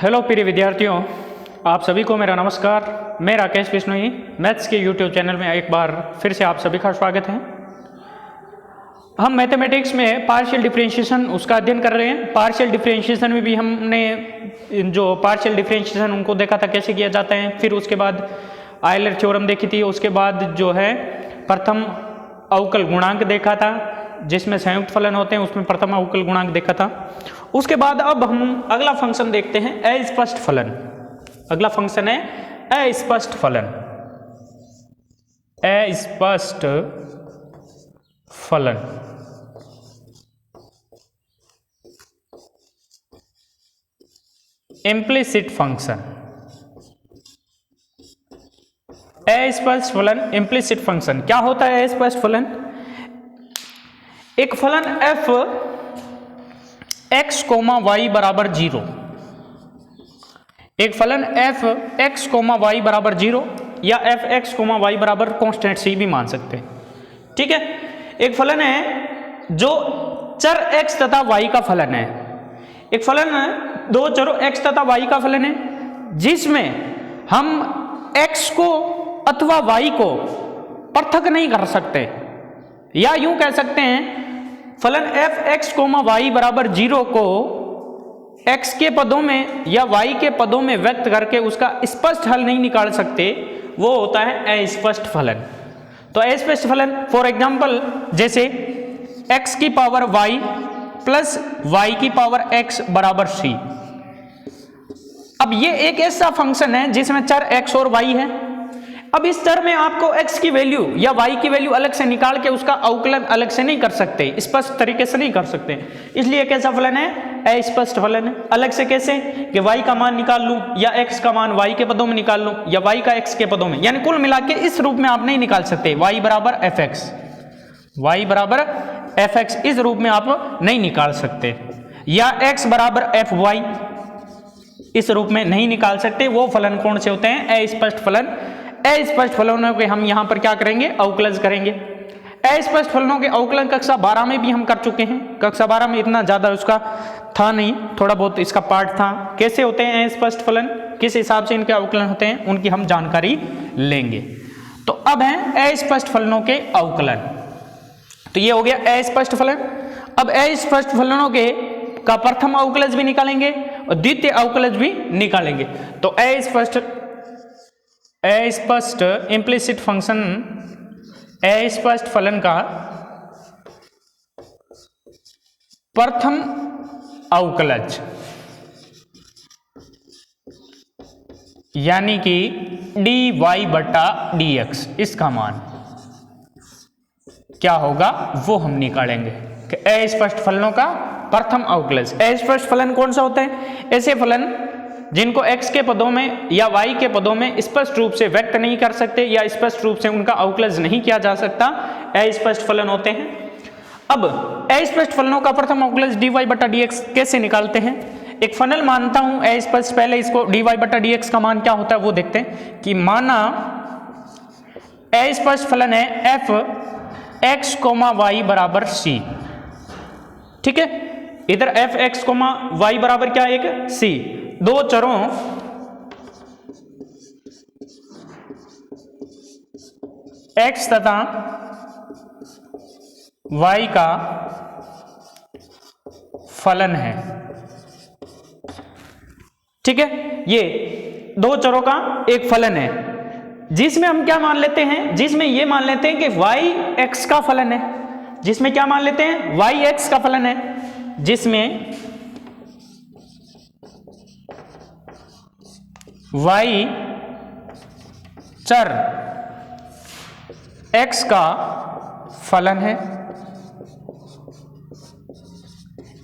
Hello प्रिय विद्यार्थियों, आप सभी को मेरा नमस्कार। मैं राकेश बिश्नोई मैथ्स के यूट्यूब चैनल में एक बार फिर से आप सभी का स्वागत है। हम मैथमेटिक्स में पार्शियल डिफरेंशिएशन उसका अध्ययन कर रहे हैं। पार्शियल डिफरेंशिएशन में भी हमने जो पार्शियल डिफरेंशिएशन उनको देखा था कैसे किया जाता है, फिर उसके बाद आयलर थ्योरम देखी थी, उसके बाद जो है प्रथम अवकल गुणांक देखा था जिसमें संयुक्त फलन होते हैं, उसमें प्रथम अवकल गुणांक देखा था। उसके बाद अब हम अगला फंक्शन देखते हैं अस्पष्ट फलन। अगला फंक्शन है अस्पष्ट फलन। अस्पष्ट फलन इम्प्लिसिट फंक्शन। अस्पष्ट फलन इम्प्लिसिट फंक्शन क्या होता है? अस्पष्ट फलन एक फलन f x, y बराबर 0, एक फलन f x, y बराबर 0 या f x, y बराबर कांस्टेंट c भी मान सकते हैं। ठीक है, एक फलन है जो चर x तथा y का फलन है। एक फलन है दो चरों x तथा y का फलन है जिसमें हम x को अथवा y को पृथक नहीं कर सकते, या यूं कह सकते हैं फलन f x, y बराबर 0 को x के पदों में या y के पदों में व्यक्त करके उसका स्पष्ट हल नहीं निकाल सकते, वो होता है अस्पष्ट फलन। तो अस्पष्ट फलन फॉर एग्जांपल जैसे x की पावर y प्लस y की पावर x बराबर c। अब ये एक ऐसा फंक्शन है जिसमें चर x और y है। अब इस चर में आपको x की वैल्यू या y की वैल्यू अलग से निकाल के उसका अवकलन अलग से नहीं कर सकते, स्पष्ट तरीके से नहीं कर सकते, इसलिए कैसा फलन है? अस्पष्ट फलन है। अलग से कैसे कि y का मान निकाल लूं या x का मान y के पदों में निकाल लूं या y का x के पदों में, यानी कुल मिला के इस रूप में आप नहीं निकाल सकते। y बराबर fx, y बराबर fx इस रूप में आप नहीं निकाल सकते, या x बराबर fy इस रूप में नहीं निकाल सकते। वो फलन कौन से होते हैं? अस्पष्ट फलन। अस्पष्ट फलनों के हम यहां पर क्या करेंगे? अवकलन करेंगे। अस्पष्ट फलनों के अवकलन कक्षा 12 में भी हम कर चुके हैं। कक्षा 12 में इतना ज्यादा उसका था नहीं, थोड़ा बहुत इसका पार्ट था। कैसे होते हैं अस्पष्ट फलन, किस हिसाब से इनके अवकलन होते हैं, उनकी हम जानकारी लेंगे। तो अब है अस्पष्ट फलनों के अवकलन। तो ये हो गया अस्पष्ट फलन। अब अस्पष्ट फलनों के का प्रथम अवकलज भी निकालेंगे और द्वितीय अवकलज भी निकालेंगे। तो अस्पष्ट इम्प्लिसिट फंक्शन, अस्पष्ट फलन का प्रथम अवकलज यानी कि dy बटा dx, इसका मान क्या होगा वो हम निकालेंगे कि अस्पष्ट फलनों का प्रथम अवकलज। अस्पष्ट फलन कौन सा होता है? ऐसे फलन जिनको x के पदों में या y के पदों में स्पष्ट रूप से व्यक्त नहीं कर सकते या स्पष्ट रूप से उनका अवकलज नहीं किया जा सकता, अस्पष्ट फलन होते हैं। अब अस्पष्ट फलनों का प्रथम अवकलज dy बटा dx कैसे निकालते हैं? एक फलन मानता हूं अस्पष्ट, पहले इसको dy बटा dx का मान क्या होता है वो देखते हैं। कि माना अस्पष्ट फलन है f x, y बराबर c। ठीक है, इधर f x, y बराबर क्या है? एक c। दो चरों x तथा y का फलन है। ठीक है, ये दो चरों का एक फलन है जिसमें हम क्या मान लेते हैं? जिसमें ये मान लेते हैं कि y x का फलन है। जिसमें क्या मान लेते हैं? y x का फलन है, जिसमें y चर x का फलन है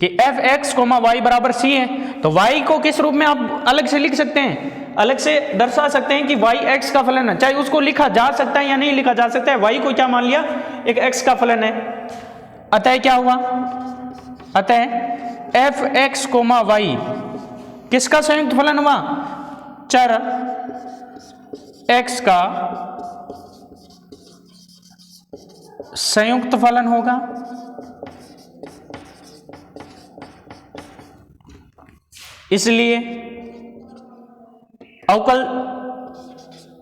कि f x, y बराबर c है। तो y को किस रूप में आप अलग से लिख सकते हैं? अलग से दर्शा सकते हैं कि y x का फलन है। चाहे उसको लिखा जा सकता है या नहीं लिखा जा सकता है, y को क्या मान लिया? एक x का फलन है। अतः क्या हुआ? अतः f x, y किसका संयुक्त फलन हुआ? चर x का संयुक्त फलन होगा। इसलिए अवकल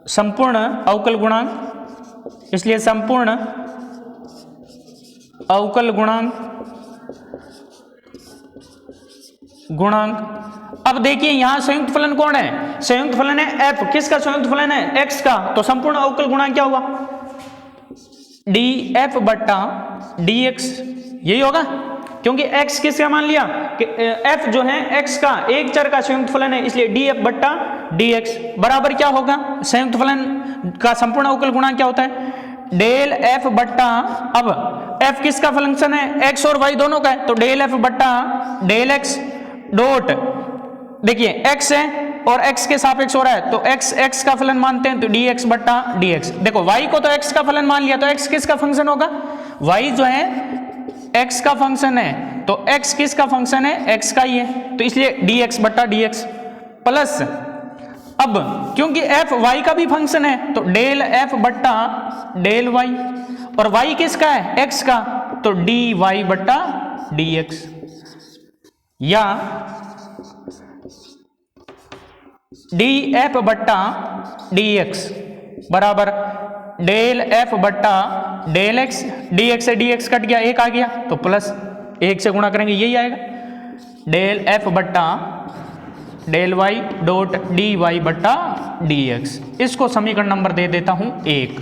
संपूर्ण अवकल गुणांक, इसलिए संपूर्ण अवकल गुणांक। अब देखिए यहां संयुक्त फलन कौन है, संयुक्त फलन है f। किसका संयुक्त फलन है, x का। तो संपूर्ण अवकल गुणांक क्या होगा, df बट्टा dx, यही होगा, क्योंकि x किसका मान लिया कि f जो है x का एक चर का संयुक्त फलन है, इसलिए df बट्टा dx बराबर क्या होगा, संयुक्त फलन का संपूर्ण अवकल गुणांक क्या होता है, डेल f बट्टा, अब f किसका फंक्शन है, x और y दोनों का है, तो डेल f बट्टा डेल x डॉट, देखिए x है और x के सापेक्ष हो रहा है, तो x का फलन मानते हैं, तो dx बट्टा dx। देखो y को तो x का फलन मान लिया, तो x किसका फंक्शन होगा, y जो है x का फंक्शन है, तो x किसका फंक्शन है, x का ही है, तो इसलिए dx बट्टा dx प्लस, अब क्योंकि f y का भी फंक्शन है, तो डेल f बट्टा डेल y, और y किसका है, x का, तो dy बट्टा dx, या df बट्टा dx बराबर डेल f बट्टा डेल x, dx से dx कट गया, एक आ गया, तो प्लस एक से गुणा करेंगे यही आएगा, डेल f बट्टा डेल y डॉट dy बट्टा dx। इसको समीकरण नंबर दे देता हूं 1।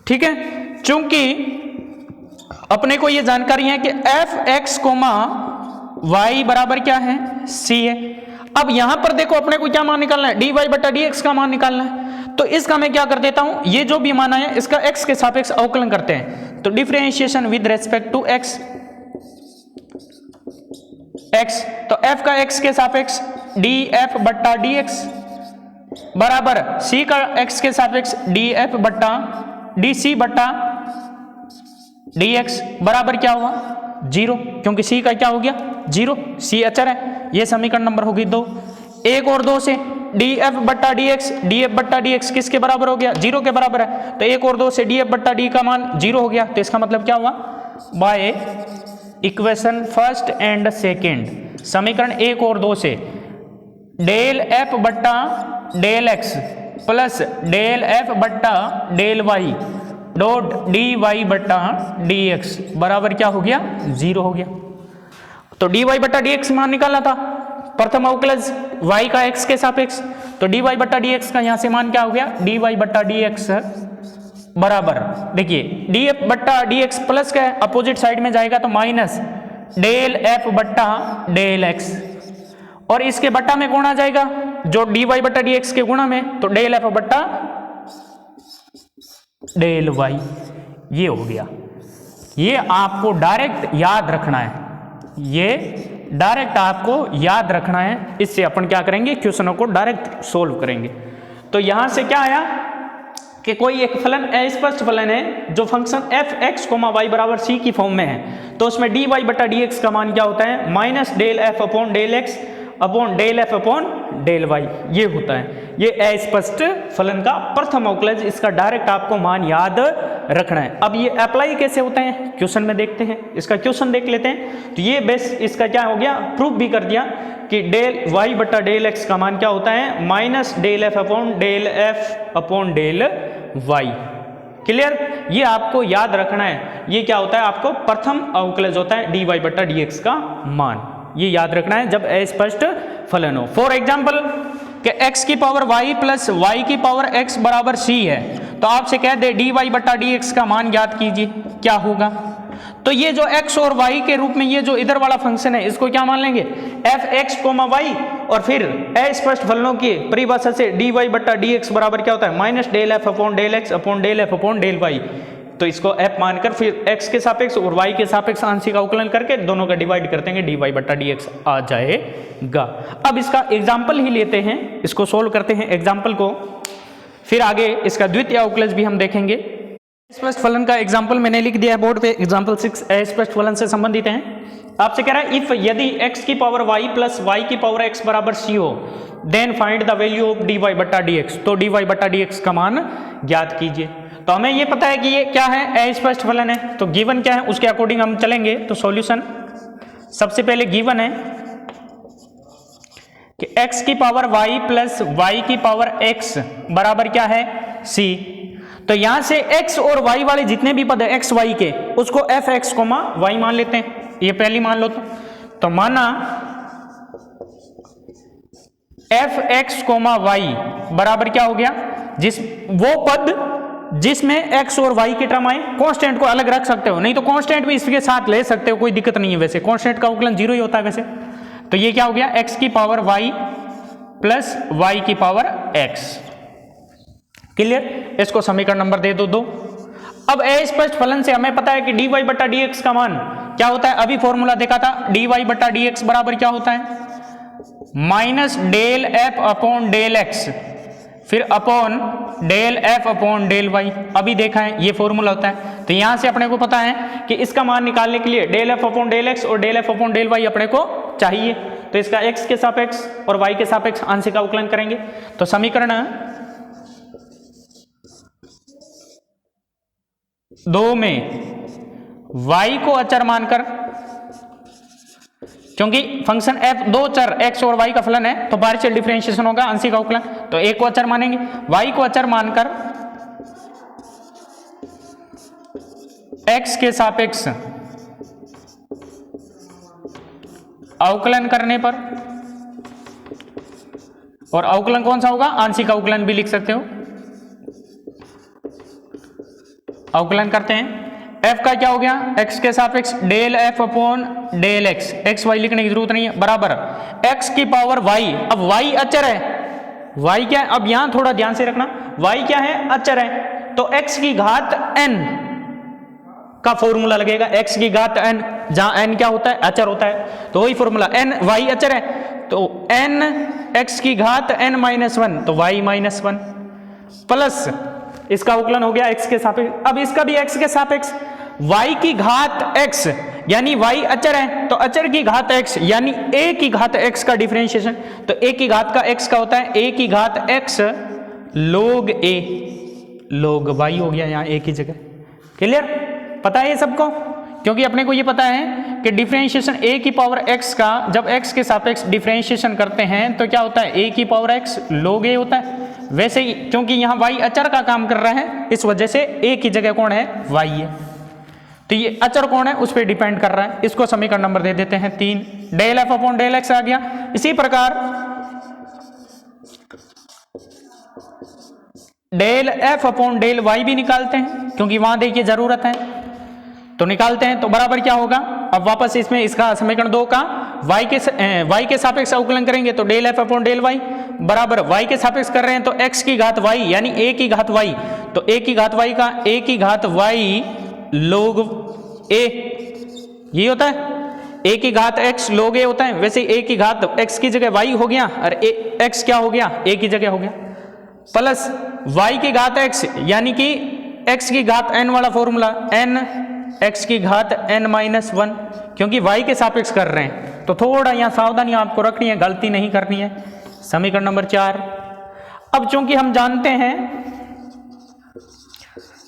ठीक है, चूंकि अपने को यह जानकारी है कि f(x, y) बराबर क्या है, c है। अब यहां पर देखो अपने को क्या मान निकालना है, dy बट्टा dx का मान निकालना है, तो इसका मैं क्या कर देता हूं, ये जो भी मान आया इसका x के सापेक्ष अवकलन करते हैं, तो differentiation with respect to x, तो f का x के सापेक्ष df बट्टा dx बराबर c का x के सापेक्ष df बट्टा dc बट्टा dx बराबर क्या हुआ, 0, क्योंकि c का क्या हो गया 0, c अचर है। ये समीकरण नंबर होगी 2। 1 और 2 से df बट्टा dx किसके बराबर हो गया, 0 के बराबर है, तो 1 और 2 से df बट्टा d का मान 0 हो गया, तो इसका मतलब क्या हुआ, by equation first and second, समीकरण 1 और 2 से डेल f बट्टा del x plus del f बट्टा डेल y डॉट dy बट्टा dx बराबर क्या हो गया, 0 हो गया। तो dy बट्टा dx मान निकालना था, प्रथम अवकलज y का x के सापेक्ष, तो dy बट्टा dx का यहां से मान क्या हो गया, dy बट्टा dx बराबर, देखिए df बट्टा dx प्लस का है, अपोजिट साइड में जाएगा तो माइनस डेल f बट्टा डेल x, और इसके बट्टा में कौन आ जाएगा, जो dy बट्टा dx के गुणा में, तो डेल f बट्टा डेल y, ये हो गया। ये आपको डायरेक्ट याद रखना है, ये डायरेक्ट आपको याद रखना है, इससे अपन क्या करेंगे, क्वेश्चनों को डायरेक्ट सोल्व करेंगे। तो यहां से क्या आया कि कोई एक फलन अस्पष्ट फलन है जो फंक्शन f(x, y) बराबर c की फॉर्म में है, तो उसमें dy बटा dx का मान क्या होता है, minus del f upon del x upon del f upon del y, ये होता है। ये अस्पष्ट फलन का प्रथम अवकलज, इसका डायरेक्ट आपको मान याद रखना है। अब ये अप्लाई कैसे होते हैं, क्वेश्चन में देखते हैं, इसका क्वेश्चन देख लेते हैं। तो ये बेस इसका क्या हो गया, प्रूफ भी कर दिया कि डेल y बटा डेल x का मान क्या होता है, minus del f upon del y। Clear, ये आपको याद रखना है। ये क्या होता है, आपको प्रथम अवकलज होता है dy बटा dx का मान, ये याद रखना है जब अस्पष्ट फलन हो। फॉर एग्जाम्पल कि x की पावर y प्लस y की पावर x बराबर c है, तो आपसे कह दे dy बटा dx का मान ज्ञात कीजिए, क्या होगा। तो ये जो x और y के रूप में ये जो इधर वाला फंक्शन है, इसको क्या मान लेंगे, f(x, y), और फिर अस्पष्ट फलनों की परिभाषा से dy बटा dx बराबर क्या होता है, minus del f upon del x upon del f upon del y। तो इसको f मानकर फिर x के सापेक्ष और y के सापेक्ष आंशिक अवकलन करके दोनों का डिवाइड करते हैं, dy बटा dx आ जाएगा। अब इसका एग्जाम्पल ही लेते हैं, इसको सोल्व करते हैं एग्जाम्पल को, फिर आगे इसका द्वितीय अवकलज भी हम देखेंगे। अस्पष्ट फलन का एग्जाम्पल मैंने लिख दिया है बोर्ड पे, एग्जाम्पल 6 अस्पष्ट फलन से संबंधित है। आपसे कह रहा है इफ यदि x की पावर y प्लस y की पावर x बराबर c हो, then find the value of dy बटा dx, तो dy बटा dx का मान ज्ञात कीजिए। तो हमें ये पता है कि ये क्या है, अस्पष्ट फलन है, तो गिवन क्या है उसके अकॉर्डिंग हम चलेंगे। तो सॉल्यूशन सबसे पहले गिवन है कि x की पावर y प्लस y की पावर x बराबर क्या है c। तो यहां से x और y वाले जितने भी पद है x y के, उसको f x y मान लेते हैं। ये पहली मान लो तो माना f x y बराबर क्या हो गया, जिस वो पद जिसमें x और y के टर्म आए। कांस्टेंट को अलग रख सकते हो, नहीं तो कांस्टेंट भी इसके साथ ले सकते हो, कोई दिक्कत नहीं है। वैसे कांस्टेंट का अवकलन 0 ही होता है वैसे। तो ये क्या हो गया, x की पावर y प्लस y की पावर x। क्लियर। इसको समीकरण नंबर दे दो 2। अब अस्पष्ट फलन से हमें पता है कि dy बटा dx का मान क्या होता है, अभी फॉर्मूला देखा था, dy बटा dx बराबर क्या होता है, minus del f upon del x फिर upon del f upon del y। अभी देखा है ये फॉर्मूला होता है। तो यहां से अपने को पता है कि इसका मान निकालने के लिए del f upon del x और del f upon del y अपने को चाहिए। तो इसका x के सापेक्ष और y के सापेक्ष आंशिक अवकलन करेंगे। तो समीकरण 2 में y को अचर मानकर, क्योंकि फंक्शन f दो चर x और y का फलन है तो पार्शियल डिफरेंशिएशन होगा, आंशिक अवकलन। तो a को अचर मानेंगे, y को अचर मानकर x के सापेक्ष अवकलन करने पर, और अवकलन कौन सा होगा, आंशिक अवकलन भी लिख सकते हो। अवकलन करते हैं, f का क्या हो गया, x के सापेक्ष del f upon del x, x y लिखने की जरूरत नहीं है, बराबर x की पावर y। अब y अचर है, y क्या है, अब यहां थोड़ा ध्यान से रखना, y क्या है, अचर है। तो x की घात n का फॉर्मूला लगेगा, x की घात n, जहां n क्या होता है, अचर होता है। तो वही फॉर्मूला, n y अचर है तो n x की घात n माइनस 1 तो y माइनस 1 प्लस इसका अवकलन हो गया x के सापेक्ष। अब इसका भी x के सापेक्ष, y की घात x यानी y अचर है तो अचर की घात x यानी a की घात x का डिफरेंशिएशन। तो a की घात का x का होता है a की घात x log a, log y हो गया यहाँ a की जगह। क्लियर, पता है ये सबको, क्योंकि अपने को ये पता है कि डिफरेंशिएशन a की पावर x का जब x के सापेक्ष डिफरेंशिएशन करते हैं तो क्या होता है, a की पावर x log a होता है। वैसे ही क्योंकि यहाँ y अचर का काम कर रहा है इस वजह से a की जगह कौन है, y है। तो ये अचर कौन है उस पर डिपेंड कर रहा है। इसको समीकरण नंबर दे देते हैं 3, del f upon del x आ गया। इसी प्रकार del f upon del y भी निकालते हैं, क्योंकि वहां देखिए जरूरत है तो निकालते हैं। तो बराबर क्या होगा, अब वापस इसमें इसका समीकरण 2 का y के सापेक्ष अवकलन करेंगे तो del f upon del y बराबर y के सापेक्ष कर रहे हैं तो x की घात y यानी a की घात y, तो a की घात y का a की घात y log a, ये होता है a की घात x log a होता है। वैसे a की घात x की जगह y हो गया और x क्या हो गया, a की जगह हो गया, प्लस y की घात x यानी कि x की घात n वाला फॉर्मूला, n x की घात n माइनस 1, क्योंकि y के सापेक्ष कर रहे हैं तो थोड़ा यहाँ सावधानी आपको रखनी है, गलती नहीं करनी है। समीकरण नंबर 4। अब चूंकि हम जानते हैं,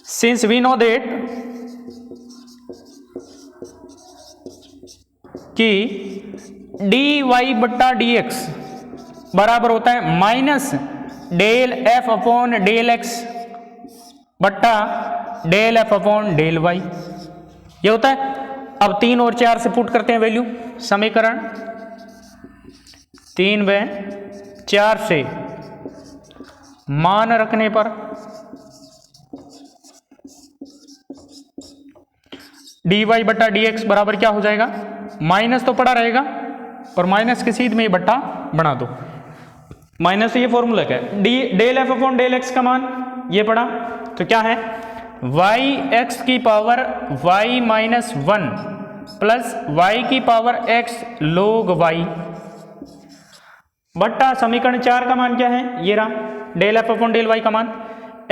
सिंस वी नो दैट कि dy बट्टा dx बराबर होता है minus del f upon del x बट्टा del f upon del y, ये होता है। अब 3 और 4 से पुट करते हैं वैल्यू, समीकरण 3 व 4 से मान रखने पर dy बट्टा dx बराबर क्या हो जाएगा, माइनस तो पड़ा रहेगा और माइनस के सीध में ये बट्टा बना दो। माइनस ये फॉर्मूला क्या है, del f upon del x का मान ये पड़ा तो क्या है, y x की power y minus 1 plus y की पावर x log y बट्टा समीकरण 4 का मान क्या है, ये रहा del f upon del y का मान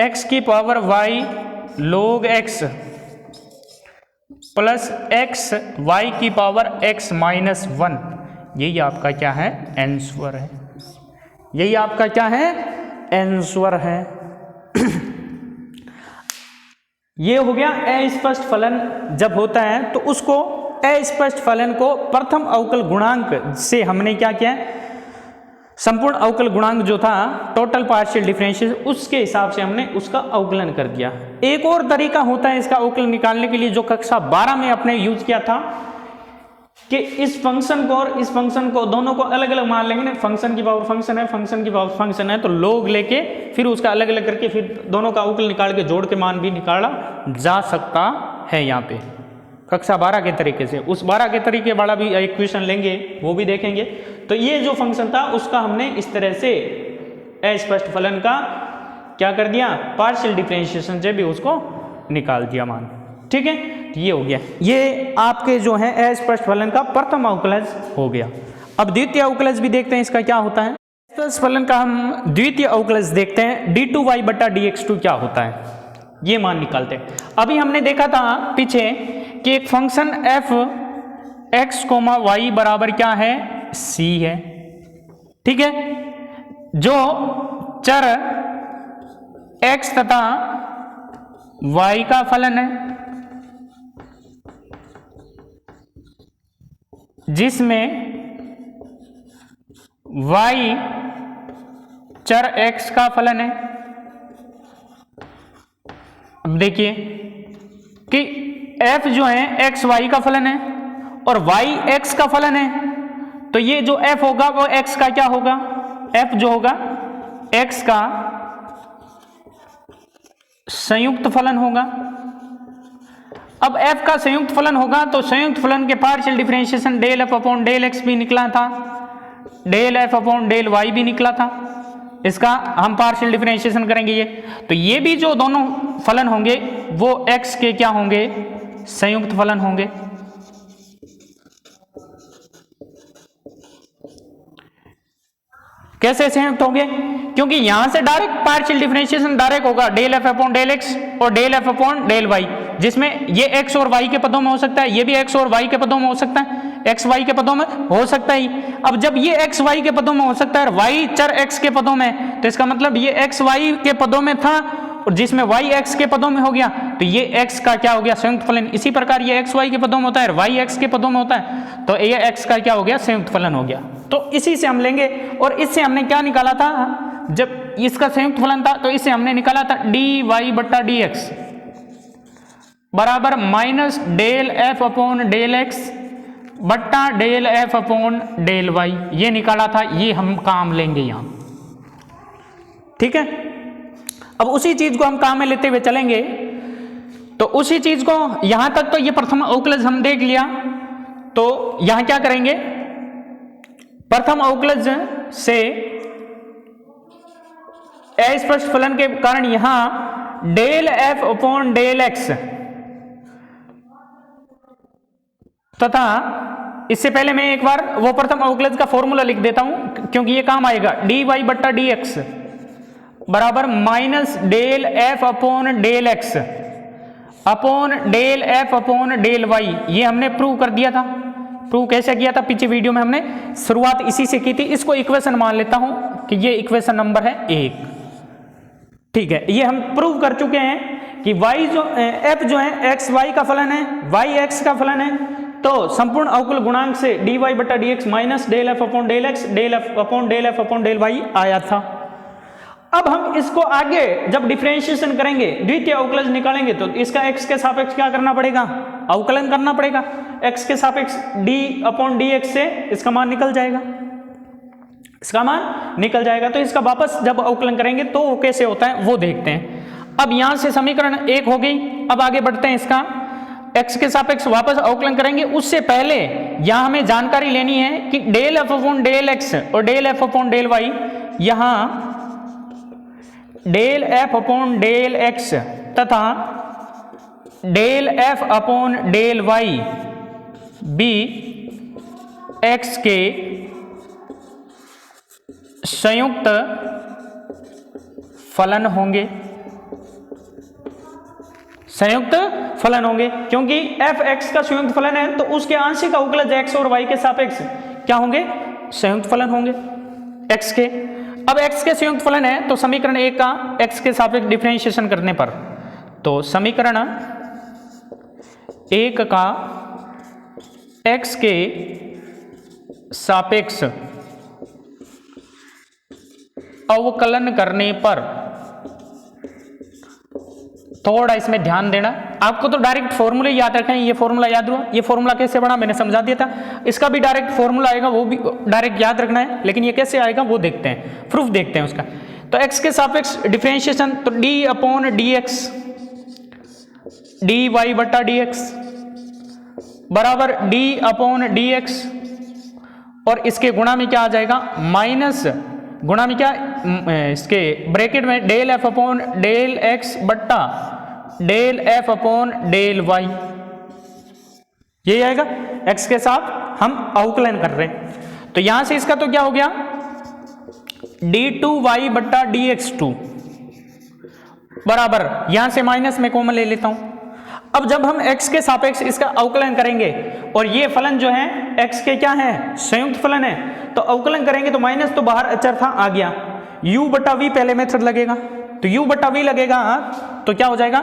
x की power y log x plus x y की पावर x माइनस 1। यही आपका क्या है, आंसर है। यही आपका क्या है, आंसर है। ये हो गया अस्पष्ट फलन जब होता है तो उसको अस्पष्ट फलन को प्रथम अवकल गुणांक से हमने क्या किया है, संपूर्ण अवकल गुणांक जो था टोटल पार्शियल डिफरेंशियल, उसके हिसाब से हमने उसका अवकलन कर दिया। एक और तरीका होता है इसका अवकलन निकालने के लिए जो कक्षा 12 में आपने यूज किया था कि इस फंक्शन को और इस फंक्शन को दोनों को अलग अलग मान लेंगे ना, फंक्शन की पावर फंक्शन है, फंक्शन की पावर फंक्शन है, तो लोग लेके फिर उसका अलग अलग करके फिर दोनों का अवकल निकाल के जोड़ के मान भी निकाला जा सकता है। यहाँ पे कक्षा 12 के तरीके से, उस 12 के तरीके वाला भी एक क्वेश्चन लेंगे, वो भी देखेंगे। तो ये जो फंक्शन था उसका हमने इस तरह से अस्पष्ट फलन का क्या कर दिया, पार्शियल डिफरेंशिएशन से भी उसको निकाल दिया मान। ठीक है, ये हो गया, ये आपके जो है अस्पष्ट फलन का प्रथम अवकलज हो गया। अब द्वितीय अवकलज भी देखते हैं इसका क्या होता है। अस्पष्ट फलन का हम द्वितीय अवकलज देखते हैं, d2y बटा dx2 क्या होता है, ये मान निकालते हैं। अभी हमने देखा था पीछे कि एक फंक्शन f x, y बराबर क्या है, c है। ठीक है, जो चर x तथा y का फलन है, जिसमें y चर x का फलन है। अब देखिए कि f जो है x y का फलन है और y x का फलन है, तो ये जो f होगा वो x का क्या होगा, f जो होगा x का संयुक्त फलन होगा। अब f का संयुक्त फलन होगा तो संयुक्त फलन के partial differentiation del f upon del x भी निकला था, del f upon del y भी निकला था। इसका हम पार्शियल डिफरेंशिएशन करेंगे ये, तो ये भी जो दोनों फलन होंगे वो x के क्या होंगे, संयुक्त फलन होंगे। कैसे संयुक्त होंगे, क्योंकि यहां से डायरेक्ट पार्शियल डिफरेंशिएशन डायरेक्ट होगा del f upon del x और del f upon del y, जिसमें ये x और y के पदों में हो सकता है, ये भी x और y के पदों में हो सकता है, x y के पदों में हो सकता है। अब जब ये x y के पदों में हो सकता है, y चर x के पदों में, तो इसका मतलब ये x y के पदों में था और जिसमें y x के पदों में हो गया, तो ये x का क्या हो गया, संयुक्त फलन। इसी प्रकार ये x y के पदों में होता है, y x के पदों में होता है, तो ये x का क्या हो गया, संयुक्त फलन हो गया। तो इसी से हम लेंगे, और इससे हमने क्या निकाला था, जब इसका संयुक्त फलन था तो इससे हमने निकाला था dy बट्टा dx बराबर minus del f upon del x बट्टा del f upon del y, ये निकाला था, ये हम काम लेंगे यहां। ठीक है, अब उसी चीज को हम काम में लेते हुए चलेंगे, तो उसी चीज को यहां तक तो ये प्रथम अवकलज हम देख लिया, तो यहां क्या करेंगे, प्रथम अवकलज से अस्पष्ट फलन के कारण यहां del f upon del x तथा इससे पहले मैं एक बार वो प्रथम अवकलज का फॉर्मूला लिख देता हूं क्योंकि ये काम आएगा, dy बट्टा dx बराबर minus del f upon del x upon del f upon del y, ये हमने प्रूव कर दिया था। प्रूव कैसे किया था, पीछे वीडियो में हमने शुरुआत इसी से की थी। इसको इक्वेशन मान लेता हूं कि ये इक्वेशन नंबर है 1। ठीक है, ये हम प्रूव कर चुके हैं कि y जो f जो है x y का फलन है, y x का फलन है, तो संपूर्ण अवकल गुणांक से dy बटा dx minus del f upon del x del f upon del y आया था। अब हम इसको आगे जब डिफरेंशिएशन करेंगे, द्वितीय अवकलज निकालेंगे, तो इसका x के सापेक्ष क्या करना पड़ेगा, अवकलन करना पड़ेगा। x के सापेक्ष d अपॉन dx से इसका मान निकल जाएगा, इसका मान निकल जाएगा। तो इसका वापस जब अवकलन करेंगे तो वो कैसे होता है वो देखते हैं। अब यहां से समीकरण 1 हो गई, अब आगे बढ़ते हैं, इसका x के सापेक्ष वापस अवकलन करेंगे। उससे पहले यहां हमें जानकारी लेनी है कि del f upon del x और del f upon del y, यहां del f upon del x तथा del f upon del y भी x के संयुक्त फलन होंगे, संयुक्त फलन होंगे, क्योंकि f x का संयुक्त फलन है तो उसके आंशिक अवकलज x और y के सापेक्ष क्या होंगे, संयुक्त फलन होंगे x के। अब x के संयुक्त फलन है तो समीकरण 1 का x के सापेक्ष डिफरेंशिएशन करने पर, तो समीकरण 1 का x के सापेक्ष अवकलन करने पर, थोड़ा इसमें ध्यान देना, आपको तो डायरेक्ट फॉर्मूले याद रखना है। ये फॉर्मूला याद हुआ, ये फॉर्मूला कैसे बना मैंने समझा दिया था, इसका भी डायरेक्ट फॉर्मूला आएगा, वो भी डायरेक्ट याद रखना है, लेकिन ये कैसे आएगा वो देखते हैं, प्रूफ देखते हैं उसका। तो x के सापेक्ष डिफरेंशिएशन, तो d upon d x d y बटा डी एक्स बराबर d अपॉन डी एक्स, और इसके गुणा में क्या आ जाएगा, माइनस गुणा में क्या, इसके ब्रैकेट में del F upon del x बट्टा del F upon del Y, यही आएगा। x के साथ हम अवकलन कर रहे हैं, तो यहां से इसका तो क्या हो गया, d2y बट्टा dx2 बराबर, यहां से माइनस में कॉमन ले लेता हूं। अब जब हम x के सापेक्ष इसका अवकलन करेंगे, और ये फलन जो है x के क्या है, संयुक्त फलन है, तो अवकलन करेंगे तो माइनस तो बाहर अचर था आ गया, u बटा v पहले मेथड लगेगा, तो u बटा v लगेगा, तो क्या हो जाएगा,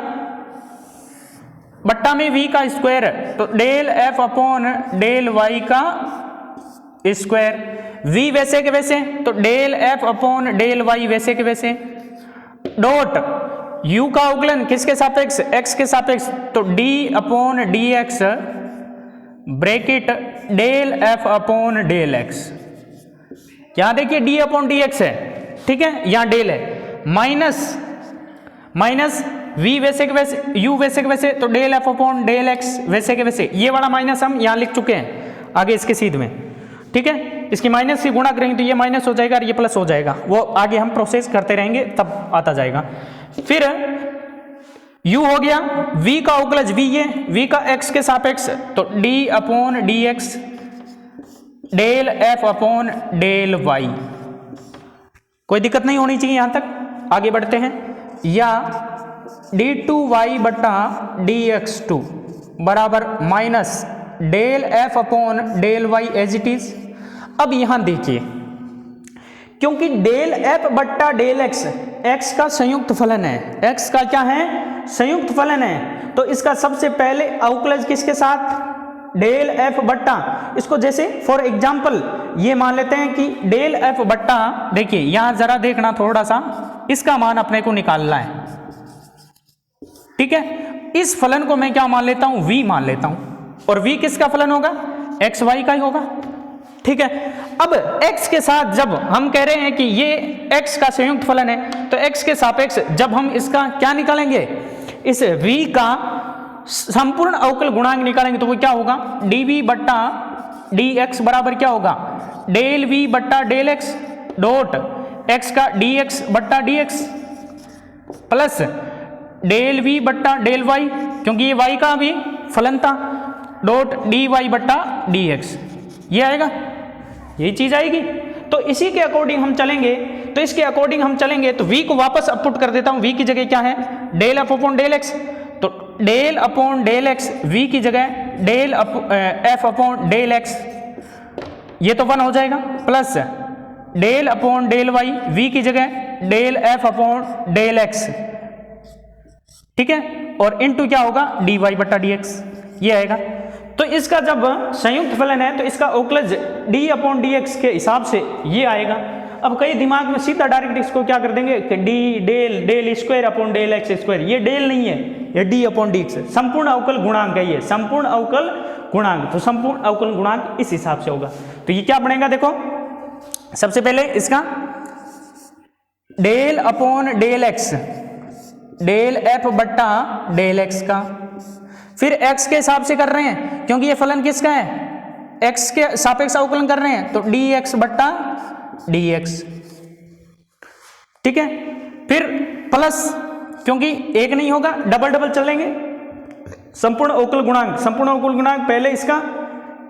बट्टा में v का स्क्वायर, तो del f upon del y का स्क्वायर, v वैसे के वैसे, तो del f upon del y वैसे के वैसे, डॉट u का अवकलन किसके सापेक्ष, x के सापेक्ष, तो d upon d x bracket del f upon del x, यहां देखिए d अपॉन डी एक्स है, ठीक है, यहां डेल है, माइनस माइनस v वैसे के वैसे, u वैसे के वैसे, तो del f upon del x वैसे के वैसे, ये वाला माइनस हम यहां लिख चुके हैं आगे इसके सीध में, ठीक है, इसकी माइनस से गुणा करेंगे तो ये माइनस हो जाएगा और ये प्लस हो जाएगा, वो आगे हम प्रोसेस करते रहेंगे तब आता जाएगा। फिर u हो गया, v का अवकलज v है, v का x के सापेक्ष, तो d upon d x del f upon del y, कोई दिक्कत नहीं होनी चाहिए यहां तक, आगे बढ़ते हैं। या d2y बटा dx2 बराबर minus del f upon del y as it is. अब यहां देखिए, क्योंकि डेल f बट्टा डेल x x का संयुक्त फलन है, x का क्या है, संयुक्त फलन है, तो इसका सबसे पहले अवकलज किसके साथ, डेल f बट्टा, इसको जैसे फॉर एग्जाम्पल ये मान लेते हैं कि डेल f बट्टा, देखिए यहां जरा देखना थोड़ा सा, इसका मान अपने को निकालना है, ठीक है, इस फलन को मैं क्या मान लेता हूं, v मान लेता हूं, और v किसका फलन होगा, x y का ही होगा, ठीक है। अब x के साथ जब हम कह रहे हैं कि ये x का संयुक्त फलन है, तो x के सापेक्ष जब हम इसका क्या निकालेंगे, इस v का संपूर्ण अवकल गुणांक निकालेंगे, तो वो क्या होगा, dv बट्टा dx बराबर क्या होगा, डेल v बट्टा डेल x डॉट x का dx बट्टा dx प्लस डेल v बट्टा डेल y, क्योंकि ये y का भी फलन था, डॉट dy बट्टा dx, ये आएगा, यही चीज आएगी। तो इसी के अकॉर्डिंग हम चलेंगे, तो इसके अकॉर्डिंग हम चलेंगे, तो v को वापस अब पुट कर देता हूं, v की जगह क्या है, del f upon del x, तो del upon del x v की जगह del f upon del x, ये तो 1 हो जाएगा, plus del upon del y v की जगह del f upon del x, ठीक है, और इनटू क्या होगा, dy बट्टा dx, ये आएगा। तो इसका जब संयुक्त फलन है तो इसका अवकलज d अपॉन dx के हिसाब से ये आएगा। अब कई दिमाग में सीधा डायरेक्ट इसको क्या कर देंगे कि d del del square upon del x square, ये डेल नहीं है, ये d अपॉन dx है, संपूर्ण अवकल गुणांक है, ये संपूर्ण अवकल गुणांक, तो संपूर्ण अवकल गुणांक इस हिसाब से होगा। तो ये क्या बनेगा, देखो सबसे पहले इसका del upon del x, del f बट्टा डेल x का, फिर x के हिसाब से कर रहे हैं क्योंकि ये फलन किसका है, x के सापेक्ष अवकलन कर रहे हैं, तो dx बट्टा dx, ठीक है, फिर प्लस, क्योंकि एक नहीं होगा डबल डबल चलेंगे, संपूर्ण अवकल गुणांक, संपूर्ण अवकल गुणांक पहले इसका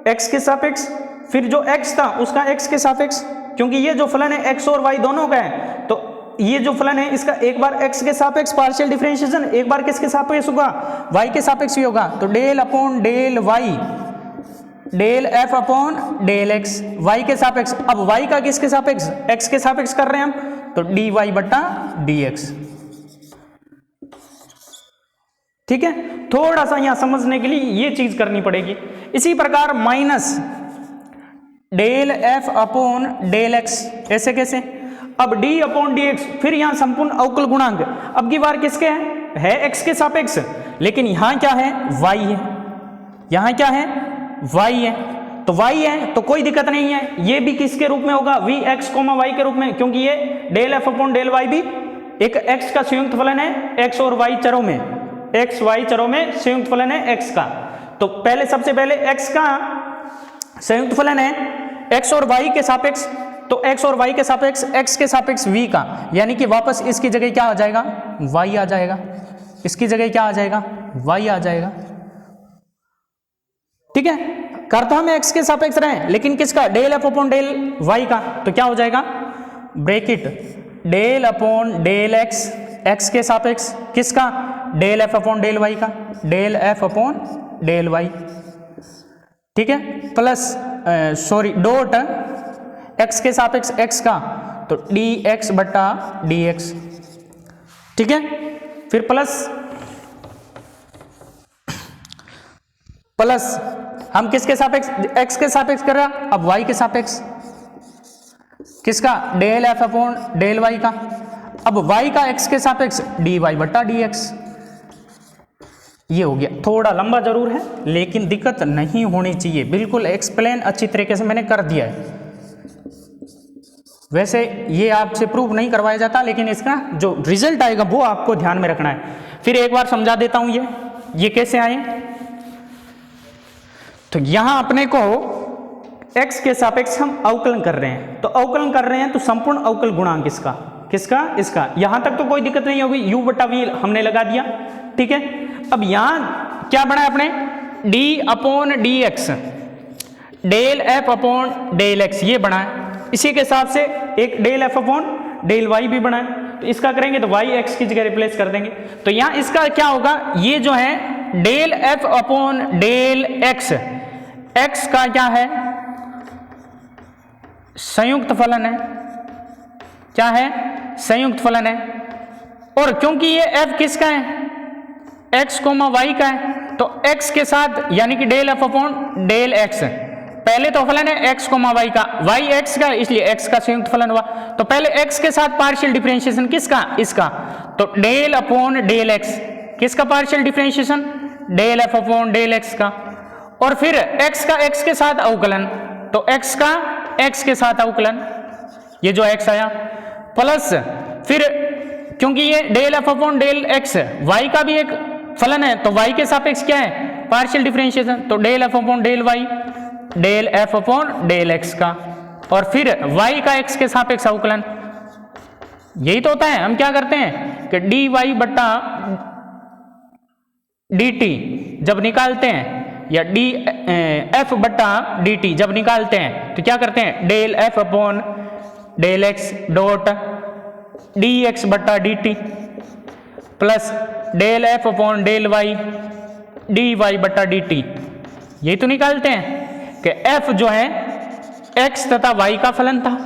x के सापेक्ष, फिर जो x था उसका x के सापेक्ष, क्योंकि ये जो फलन है x और y दोनों का है, तो ये जो फलन है इसका एक बार x के सापेक्ष पार्शियल डिफरेंशिएशन, एक बार किसके सापेक्ष होगा, y के सापेक्ष भी होगा, तो del upon del y del f upon del x y के सापेक्ष, अब y का किसके सापेक्ष, x के सापेक्ष कर रहे हैं हम, तो dy बट्टा dx, ठीक है। थोड़ा सा यहां समझने के लिए ये चीज करनी पड़ेगी। इसी प्रकार minus del f upon del x, ऐसे कैसे, अब d अपॉन डी एक्स, फिर यहाँ संपूर्ण अवकल गुणांक अब की बार किसके है x के सापेक्ष, लेकिन यहाँ क्या है y है, यहाँ क्या है y है, तो y है तो कोई दिक्कत नहीं है, ये भी किसके रूप में होगा v x, y के रूप में, क्योंकि ये del f upon del y भी एक x का संयुक्त फलन है, x और y चरों में, x y चरों में संयुक्त फलन है x का। तो पहले सबसे पहले x का संयुक्त फलन है x और y के सापेक्ष, तो x और y के सापेक्ष x के सापेक्ष v का, यानी कि वापस इसकी जगह क्या आ जाएगा y आ जाएगा, इसकी जगह क्या आ जाएगा y आ जाएगा। ठीक है, करता हम x के सापेक्ष रहे, लेकिन किसका del f upon del y का, तो क्या हो जाएगा bracket del upon del x, x के सापेक्ष किसका del f upon del y का, del f upon del y। ठीक है, प्लस सॉरी डॉट x के सापेक्ष x का, तो dx बटा dx। ठीक है, फिर प्लस हम किसके सापेक्ष x के सापेक्ष कर रहे हैं, अब y के सापेक्ष किसका del f upon del y का, अब y का x के सापेक्ष dy बटा dx। ये हो गया, थोड़ा लंबा जरूर है लेकिन दिक्कत नहीं होनी चाहिए, बिल्कुल एक्सप्लेन अच्छी तरीके से मैंने कर दिया है। वैसे ये आपसे प्रूव नहीं करवाया जाता, लेकिन इसका जो रिजल्ट आएगा वो आपको ध्यान में रखना है। फिर एक बार समझा देता हूं ये कैसे आए। तो यहां अपने को x के सापेक्ष हम अवकलन कर रहे हैं, तो अवकलन कर रहे हैं तो संपूर्ण अवकल गुणांक किसका इसका, यहां तक तो कोई दिक्कत नहीं होगी, u बटा v हमने लगा दिया। ठीक है, अब यहां क्या बना है अपने d upon d x, del f upon del x ये बना है, इसी के हिसाब से एक del f upon del y भी बना है, तो इसका करेंगे तो y x की जगह रिप्लेस कर देंगे। तो यहां इसका क्या होगा, ये जो है del f upon del x, x का क्या है संयुक्त फलन है, क्या है संयुक्त फलन है, और क्योंकि ये f किसका है x कोमा y का है, तो x के साथ यानी कि del f upon del x, पहले तो फलन है x कोमा y का, y x का, इसलिए x का संयुक्त फलन हुआ। तो पहले x के साथ पार्शियल डिफरेंशिएशन किसका इसका, तो डेल अपॉन डेल x, किसका partial differentiation del f upon del x का, और फिर x का x के साथ अवकलन, तो x का x के साथ अवकलन, ये जो x आया, प्लस फिर क्योंकि ये del f upon del x y का भी एक फलन है, तो y के सापेक्ष क्या है पार्शियल डिफरेंशिएशन, तो del f upon del y, del f upon del x का, और फिर y का x के सापेक्ष अवकलन। यही तो होता है, हम क्या करते हैं कि dy बटा dt जब निकालते हैं, या f बटा dt जब निकालते हैं, तो क्या करते हैं del f upon del x dot dx बटा dt plus del f upon del y dy बटा dt। यही तो निकालते हैं कि f जो है x तथा y का फलन था,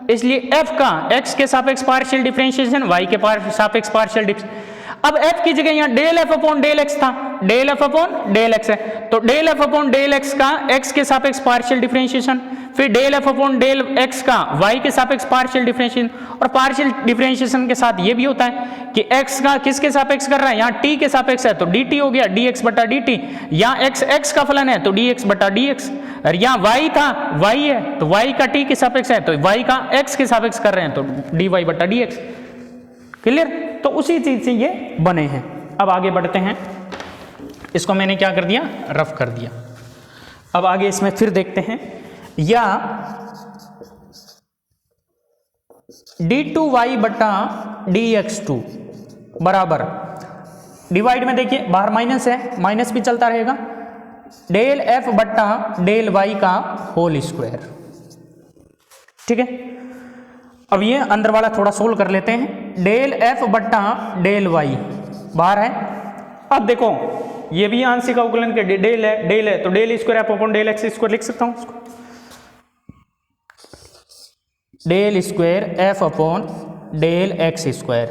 इसलिए f का x के सापेक्ष पार्शियल डिफरेंशिएशन, y के सापेक्ष पार्शियल डिफरेंशिएशन। अब f की जगह यहाँ del f upon del x था, del f upon del x है, तो del f upon del x का x के सापेक्ष पार्शियल डिफरेंशिएशन, फिर del f upon del x का y के सापेक्ष पार्शियल डिफरेंशिएशन, और पार्शियल डिफरेंशिएशन के साथ ये भी होता है कि x का किसके सापेक्ष कर रहा है, यहाँ t के सापेक्ष है तो dt हो गया dx बटा dt, यहाँ x का फलन है तो dx बटा dx, और यहाँ y था y है तो y का t के सापेक्ष है तो y का x के सापेक्ष कर रहे हैं तो dy बटा dx। क्लियर, तो उसी चीज से ये बने हैं। अब आगे बढ़ते हैं, इसको मैंने क्या कर दिया रफ कर दिया। अब आगे इसमें फिर देखते हैं, या d2y बटा dx2 बराबर, डिवाइड में देखिए बाहर माइनस है, माइनस भी चलता रहेगा, डेल f बटा डेल y का होल स्क्वायर। ठीक है, अब ये अंदर वाला थोड़ा सोल्व कर लेते हैं, डेल f बटा डेल y बाहर है। अब देखो ये भी आंशिक अवकलन के डेल है तो del square f upon del x square लिख सकता हूं उसको, del square f upon del x square,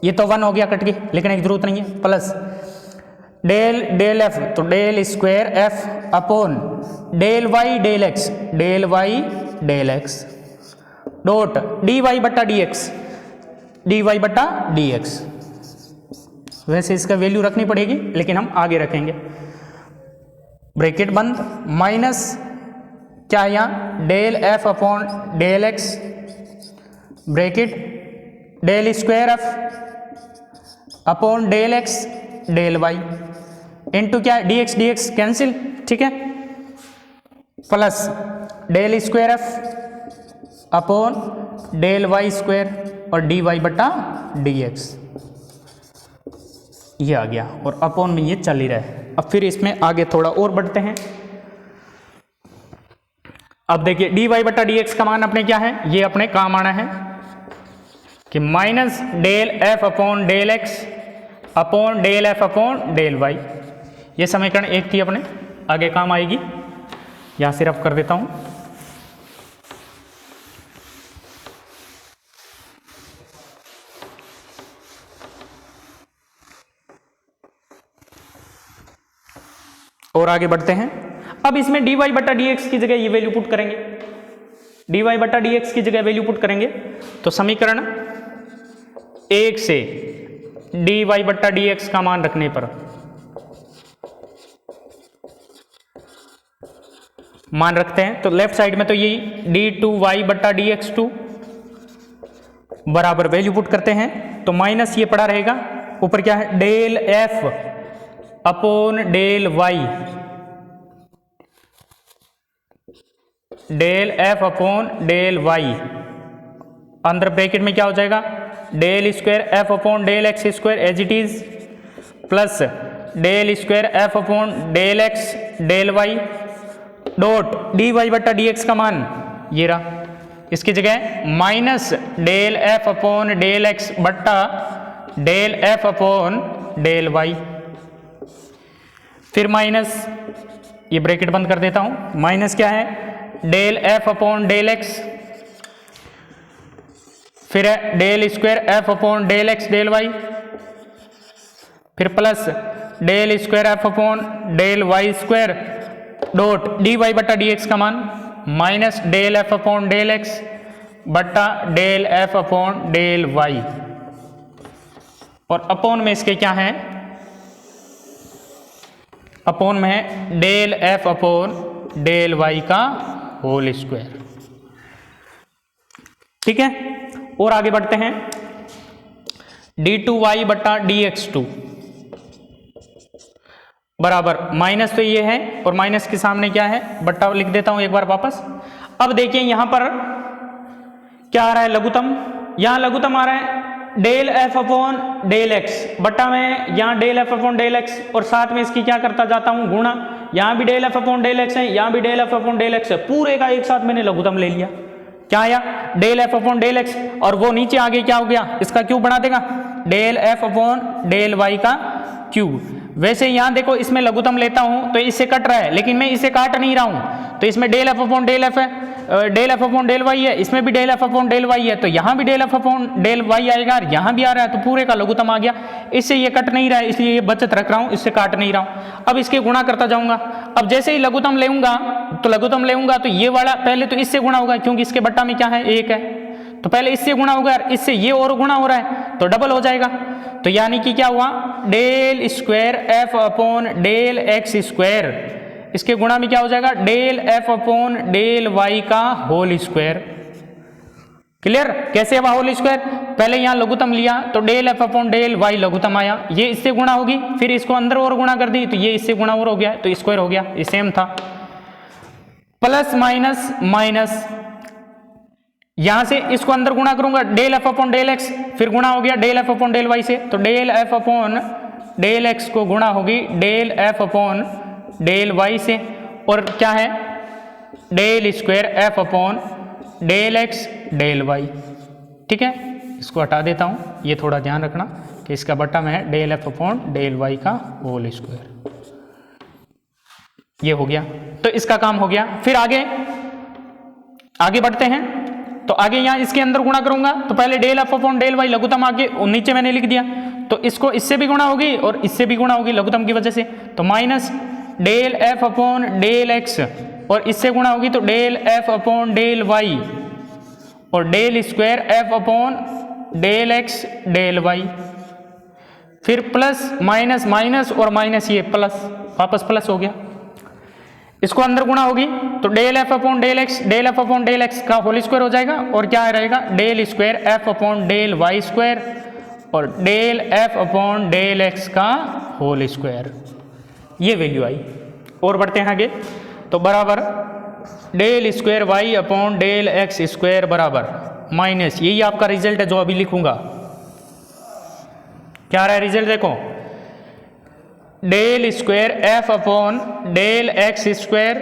ये तो 1 हो गया कट के, लिखने की जरूरत नहीं है, प्लस डेल f तो del square f upon del y del x, del y del x, dot D Y बट्टा डी एक्स, डी वाई बट्टा डी एक्स। वैसे इसका वैल्यू रखनी पड़ेगी लेकिन हम आगे रखेंगे। ब्रैकेट बंद, माइनस क्या है यहाँ, del F upon del x, bracket del square F upon del x del y into क्या डी एक्स कैंसिल, ठीक है, plus del square F upon del Y square और डी वाई बटा डी एक्स, ये आ गया और अपॉन में ये चल ही रहा है। अब फिर इसमें आगे थोड़ा और बढ़ते हैं। अब देखिए डी वाई बटा डी एक्स का मान अपने क्या है, ये अपने काम आना है कि minus del F upon del x upon del F upon del Y, ये समीकरण एक थी अपने, आगे काम आएगी। यहां से रफ कर देता हूं। और आगे बढ़ते हैं। अब इसमें डी वाई बटा डी एक्स की जगह ये वैल्यू पुट करेंगे, डी वाई बटा डी एक्स की जगह वैल्यू पुट करेंगे तो समीकरण एक से डी वाई बट्टा डी एक्स का मान रखने पर मान रखते हैं तो लेफ्ट साइड में तो यही डी टू वाई बट्टा डी एक्स टू बराबर वैल्यू पुट करते हैं तो माइनस ये पड़ा रहेगा, ऊपर क्या है del F upon del Y, del F upon del Y, अंदर ब्रैकेट में क्या हो जाएगा del square F upon del x square as it is plus del square F upon del x del Y dot D Y बट्टा D x का मान ये रहा, इसकी जगह minus del F upon del x बट्टा del F upon del Y, फिर minus ये ब्रैकेट बंद कर देता हूं, माइनस क्या है del F upon del x, फिर है del square F upon del x del Y, फिर plus del square F upon del Y square dot D Y बट्टा डी एक्स का मान minus del F upon del x बट्टा del F upon del Y, और upon में इसके क्या है, अपॉन में है del F upon del Y का होल स्क्वायर, ठीक है। और आगे बढ़ते हैं, डी टू वाई बट्टा डी एक्स टू बराबर माइनस तो ये है और माइनस के सामने क्या है बट्टा लिख देता हूं एक बार वापस। अब देखिए यहां पर क्या आ रहा है लघुत्तम, यहां लघुत्तम आ रहा है del F upon del x बट्टा में यहाँ del F upon del x और साथ में इसकी क्या करता जाता हूं गुणा, यहां भी del F upon del x है, यहां भी del F upon del x है, पूरे का एक साथ मैंने लघुत्तम ले लिया, क्या आया del F upon del x, और वो नीचे आगे क्या हो गया इसका क्यूब बना देगा del F upon del Y का क्यूब। वैसे यहां देखो इसमें लघुत्तम लेता हूं तो इससे कट रहा है लेकिन मैं इसे काट नहीं रहा हूं, तो इसमें del F upon del F है, del F upon del Y है, इसमें भी del F upon del Y है, तो यहां भी del F upon del Y आएगा, यहां भी आ रहा है, तो पूरे का लघुत्तम आ गया। इससे ये कट नहीं रहा है इसलिए ये बचत रख रहा हूं, इससे काट नहीं रहा हूं। अब इसके गुणा करता जाऊंगा, अब जैसे ही लघुत्तम लेऊंगा तो ये वाला पहले तो इससे गुणा होगा क्योंकि इसके बट्टा में क्या है एक है, तो पहले इससे गुणा होगा, इससे ये और गुणा हो रहा है तो डबल हो जाएगा, तो यानी कि क्या हुआ del square F upon del x square, इसके गुणा में क्या हो जाएगा del F upon del Y का होल स्क्वायर। क्लियर, कैसे हुआ होल स्क्वायर, पहले यहां लघुत्तम लिया तो del F upon del Y लघुत्तम आया, ये इससे गुणा होगी, फिर इसको अंदर और गुणा कर दी तो ये इससे गुणा और हो गया तो स्क्वायर हो गया, ये सेम था। प्लस माइनस माइनस, यहां से इसको अंदर गुणा करूंगा del F upon del x, फिर गुणा हो गया del F upon del y से, तो del F upon del x को गुणा होगी del F upon del y से, और क्या है del square F upon del x del Y, ठीक है। इसको हटा देता हूं, ये थोड़ा ध्यान रखना कि इसका बट्टा में है del F upon del Y का होल स्क्वायर, ये हो गया, तो इसका काम हो गया। फिर आगे बढ़ते हैं, तो आगे यहां इसके अंदर गुणा करूंगा तो पहले del F upon del Y लघुत्तम आगे नीचे मैंने लिख दिया, तो इसको इससे भी गुणा होगी और इससे भी गुणा होगी लघुत्तम की वजह से, तो minus del F upon del x और इससे गुणा होगी तो del F upon del Y, और del square F upon del x del Y, फिर प्लस माइनस माइनस और माइनस ये प्लस, वापस प्लस हो गया, इसको अंदर गुणा होगी तो del F upon del x का होल स्क्वायर हो जाएगा, और क्या रहेगा del square F upon del Y square और del F upon del x का होल स्क्वायर, ये वैल्यू आई। और बढ़ते हैं आगे, तो बराबर del square y upon del x square बराबर माइनस, यही आपका रिजल्ट है जो अभी लिखूंगा। क्या रहा है रिजल्ट, देखो del square F upon del x square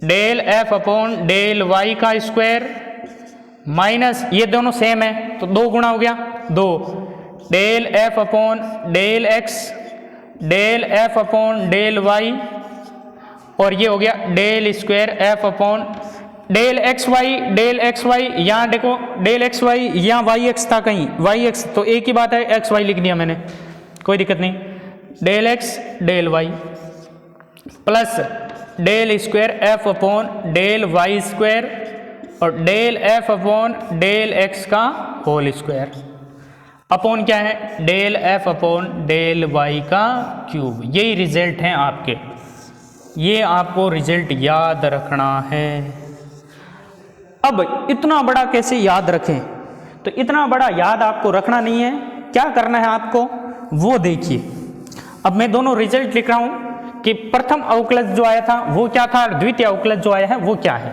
del F upon del Y का स्क्वायर माइनस, ये दोनों सेम है तो दो गुणा हो गया, दो del F upon del x del F upon del Y, और ये हो गया del square F upon del x y, यहाँ देखो डेल एक्स वाई, यहाँ वाई एक्स था कहीं वाई एक्स, तो एक ही बात है एक्स वाई लिख दिया मैंने, कोई दिक्कत नहीं, del x del Y plus del square F upon del Y square और del F upon del x का होल स्क्वायर अपॉन क्या है del F upon del Y का क्यूब। यही रिजल्ट हैं आपके, ये आपको रिजल्ट याद रखना है। अब इतना बड़ा कैसे याद रखें, तो इतना बड़ा याद आपको रखना नहीं है, क्या करना है आपको वो देखिए। अब मैं दोनों रिजल्ट लिख रहा हूं कि प्रथम अवकलज जो आया था वो क्या था, द्वितीय अवकलज जो आया है वो क्या है,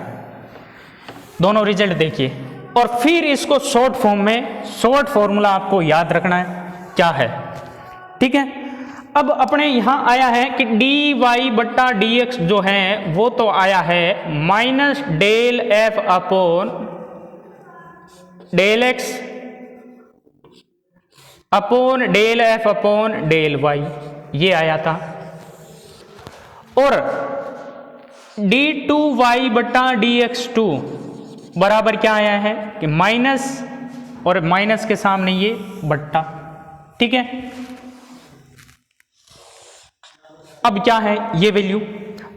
दोनों रिजल्ट देखिए, और फिर इसको शॉर्ट फॉर्म में, शॉर्ट फॉर्मूला आपको याद रखना है क्या है, ठीक है। अब अपने यहां आया है कि डी वाई बट्टा डी एक्स जो है वो तो आया है minus del F upon del x upon del F upon del Y, ये आया था, और डी टू वाई बट्टा डी एक्स टू बराबर क्या आया है कि माइनस, और माइनस के सामने ये बट्टा, ठीक है। अब क्या है ये वैल्यू,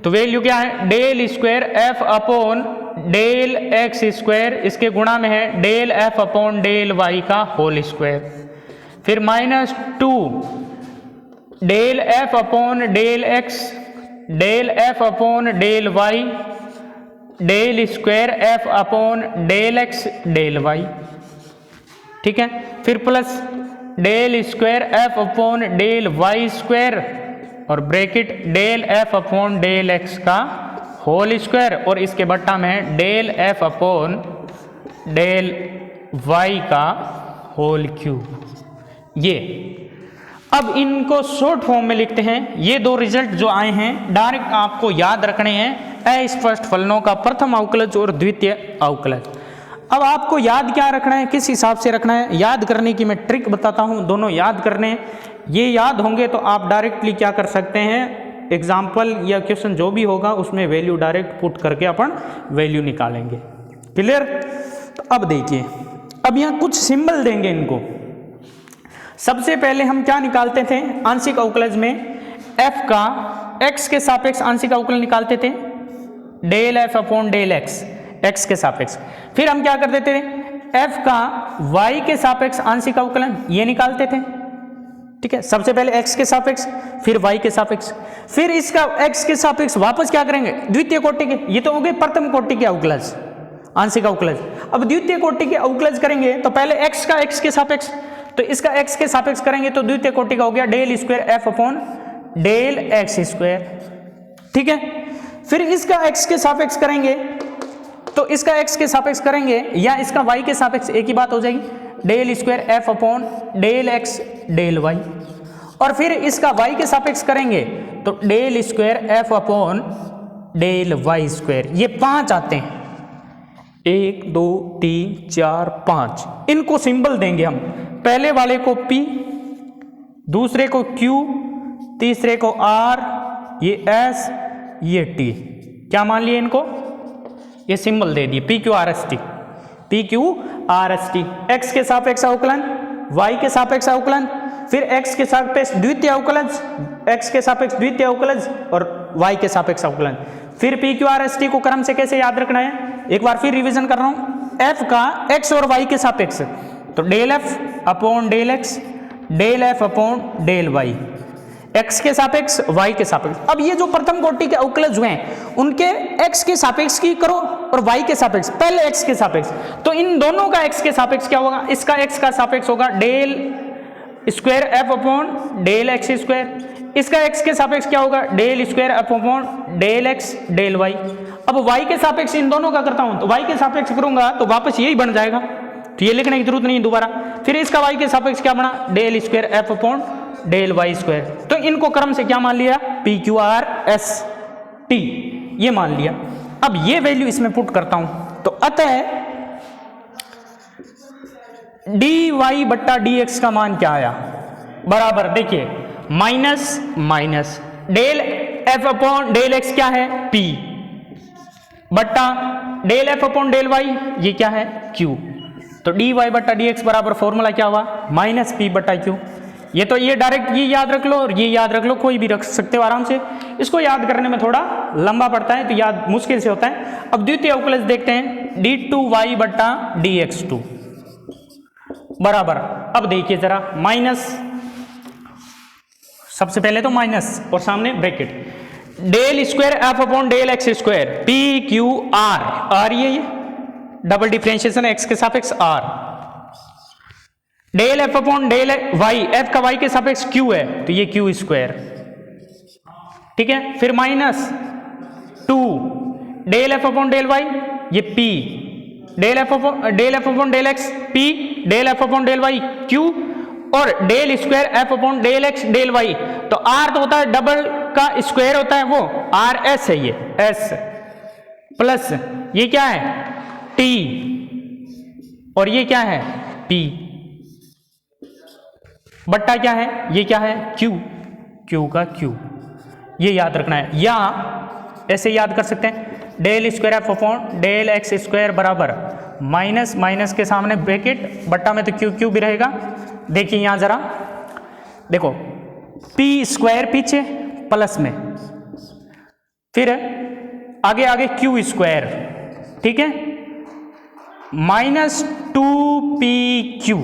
तो वैल्यू क्या है del square F upon del x square, इसके गुणा में है del F upon del Y का होल स्क्वायर, फिर minus two del F upon del x del F upon del Y del square F upon del x del Y, ठीक है, फिर plus del square F upon del Y square और bracket del F upon del x का whole square, और इसके बट्टा में है del F upon del Y का होल क्यूब। ये अब इनको शॉर्ट फॉर्म में लिखते हैं, ये दो रिजल्ट जो आए हैं डायरेक्ट आपको याद रखने हैं अस्पष्ट फलनों का प्रथम अवकलज और द्वितीय अवकलज। अब आपको याद क्या रखना है, किस हिसाब से रखना है, याद करने की मैं ट्रिक बताता हूं, दोनों याद करने हैं, ये याद होंगे तो आप डायरेक्टली क्या कर सकते हैं, एग्जाम्पल या क्वेश्चन जो भी होगा उसमें वैल्यू डायरेक्ट पुट करके अपन वैल्यू निकालेंगे, क्लियर। तो अब देखिए, अब यहाँ कुछ सिंबल देंगे इनको। सबसे पहले हम क्या निकालते थे आंशिक अवकलज में, f का x के सापेक्ष आंशिक अवकलन निकालते थे, del f upon del x के सापेक्ष। फिर हम क्या करते थे, f का y के सापेक्ष आंशिक अवकलन ये निकालते थे, ठीक है, सबसे पहले x के सापेक्ष फिर y के सापेक्ष, फिर इसका x के सापेक्ष वापस क्या करेंगे द्वितीय कोटि के, ये तो हो गए प्रथम कोटि के अवकलज आंशिक अवकलज। अब द्वितीय कोटि के अवकलज करेंगे तो पहले x का x के सापेक्ष, तो इसका x के सापेक्ष करेंगे तो द्वितीय कोटि का हो गया del square f upon del x square, ठीक है। फिर इसका x के सापेक्ष करेंगे तो इसका x के सापेक्ष करेंगे या इसका y के सापेक्ष एक ही बात हो जाएगी, del square f upon del x del Y, और फिर इसका y के सापेक्ष करेंगे तो del square f upon del Y square. ये पांच आते हैं, 1 2 3 4 5, इनको सिंबल देंगे हम, पहले वाले को P, दूसरे को Q, तीसरे को R, ये S, ये T, क्या मान लिए इनको, ये सिंबल दे दिए PQRST, PQRST। x के सापेक्ष अवकलन, y के सापेक्ष अवकलन, फिर x के सापेक्ष द्वितीय अवकलज, x के सापेक्ष द्वितीय अवकलज और y के सापेक्ष अवकलन। फिर PQRST को क्रम से कैसे याद रखना है, एक बार फिर रिवीजन कर रहा हूं, एफ का एक्स और वाई के सापेक्ष, तो del F upon del x, del F upon del y, x के सापेक्ष वाई के सापेक्ष। अब ये जो प्रथम कोटि के अवकलज हुए हैं उनके एक्स के सापेक्ष की करो और वाई के सापेक्ष, पहले एक्स के सापेक्ष, तो इन दोनों का एक्स के सापेक्ष क्या होगा, इसका एक्स का सापेक्ष होगा del square F upon del x square, इसका एक्स के सापेक्ष क्या होगा del square F upon del x del y. अब वाई के सापेक्ष इन दोनों का करता हूं तो वाई के सापेक्ष करूंगा तो वापस यही बन जाएगा, तो ये लिखने की जरूरत नहीं दोबारा। फिर इसका वाई के सापेक्ष क्या बना del square F upon del Y square, तो इनको क्रम से क्या मान लिया p q r s t, ये मान लिया। अब ये वैल्यू इसमें पुट करता हूं तो अतः डी वाई बट्टा डी एक्स का मान क्या आया, बराबर देखिए minus minus del F upon del x क्या है पी, बट्टा del F upon del Y ये क्या है क्यू, तो डी वाई बट्टा डी एक्स बराबर फॉर्मूला क्या हुआ माइनस पी बट्टा क्यू। ये तो ये डायरेक्ट ये याद रख लो और ये याद रख लो, कोई भी रख सकते हो आराम से, इसको याद करने में थोड़ा लंबा पड़ता है तो याद मुश्किल से होता है। अब द्वितीय अवकलज देखते हैं डी टू वाई बट्टा डी एक्स टू बराबर, अब देखिए जरा माइनस, सबसे पहले तो माइनस और सामने bracket del square F upon del x square p q r, r ये डबल डिफरेंशिएशन एक्स के सापेक्ष r, del F upon del y, f का वाई के सापेक्ष क्यू है तो ये क्यू स्क्वायर, ठीक है। फिर minus two del F upon del Y ये P, del F upon del X P, del F upon del Y Q, और del square F upon del x del Y, तो R तो होता है double का स्क्वायर होता है वो आर एस है, ये एस प्लस ये क्या है टी और ये क्या है पी, बट्टा क्या है ये क्या है क्यू, क्यू का क्यू, ये याद रखना है। या ऐसे याद कर सकते हैं del square F upon del x square बराबर माइनस माइनस के सामने ब्रैकेट, बट्टा में तो क्यू क्यू भी रहेगा। देखिए यहां जरा देखो पी स्क्वायर पीछे प्लस में, फिर आगे आगे क्यू स्क्वायर, ठीक है, माइनस टू पी क्यू।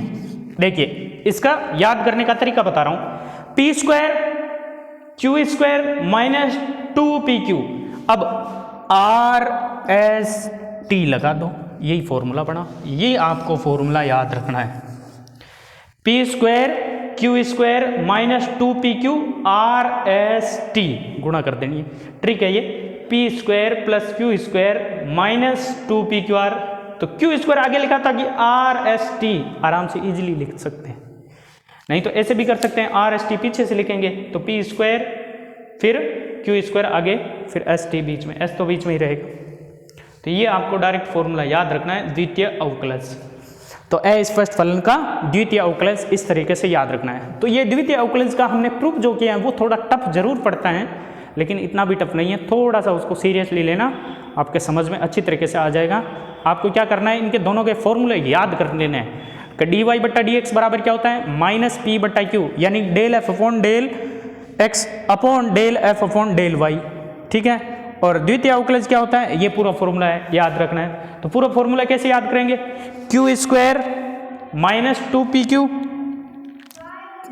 देखिए इसका याद करने का तरीका बता रहा हूं, P square Q square minus two P Q, अब आर एस टी लगा दो, यही फॉर्मूला बना, ये आपको फॉर्मूला याद रखना है, P square Q square minus two P q r s T, गुणा कर देनी है, ट्रिक है ये, P square plus Q square minus two P q are, तो क्यू स्क्वायर आगे लिखा था कि आर एस टी, आराम से इजीली लिख सकते हैं, नहीं तो ऐसे भी कर सकते हैं, आर एस टी पीछे से लिखेंगे तो पी स्क्वायर फिर क्यू स्क्वायर आगे फिर एस टी बीच में, एस तो बीच में ही रहेगा। तो ये आपको डायरेक्ट फॉर्मूला याद रखना है द्वितीय अवकलज, तो अस्पष्ट फलन का द्वितीय अवकलज इस तरीके से याद रखना है। तो ये द्वितीय अवकलज का हमने प्रूफ जो किया है वो थोड़ा टफ जरूर पड़ता है, लेकिन इतना भी टफ नहीं है, थोड़ा सा उसको सीरियसली लेना, आपके समझ में अच्छी तरीके से आ जाएगा। आपको क्या करना है, इनके दोनों के फॉर्मूले याद कर लेने हैं कि डी वाई बट्टा डी एक्स बराबर क्या होता है माइनस पी बट्टा क्यू, यानी del F upon del x upon del F upon del Y, ठीक है। और द्वितीय अवकलज क्या होता है, ये पूरा फॉर्मूला है, याद रखना है। तो पूरा फॉर्मूला कैसे याद करेंगे, Q square minus two P Q,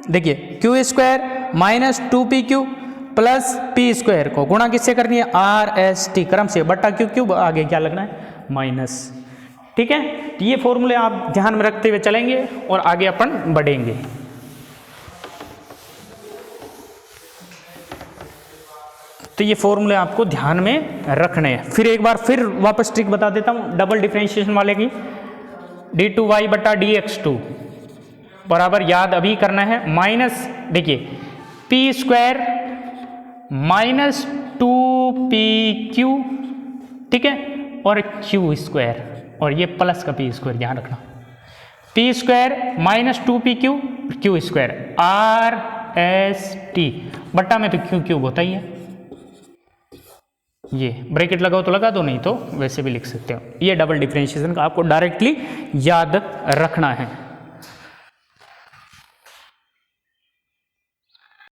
देखिए Q square minus two P Q plus P square को गुणा किससे करनी है आर एस टी क्रम से, बट्टा क्यू क्यू आगे क्या लगना है माइनस, ठीक है। तो ये फॉर्मूले आप ध्यान में रखते हुए चलेंगे और आगे अपन बढ़ेंगे। तो ये फॉर्मूले आपको ध्यान में रखने हैं। फिर एक बार फिर वापस ट्रिक बता देता हूं डबल डिफरेंशिएशन वाले की, डी टू वाई बटा डी एक्स टू बराबर याद अभी करना है माइनस, देखिए P square minus two P Q, ठीक है, और क्यू स्क्वायर, और ये प्लस का पी स्क्वायर ध्यान रखना, P square minus two P Q Q square are s T, बट्टा में तो क्यू क्यूब होता ही है, ये ब्रैकेट लगाओ तो लगा दो, नहीं तो वैसे भी लिख सकते हो। ये डबल डिफरेंशिएशन का आपको डायरेक्टली याद रखना है।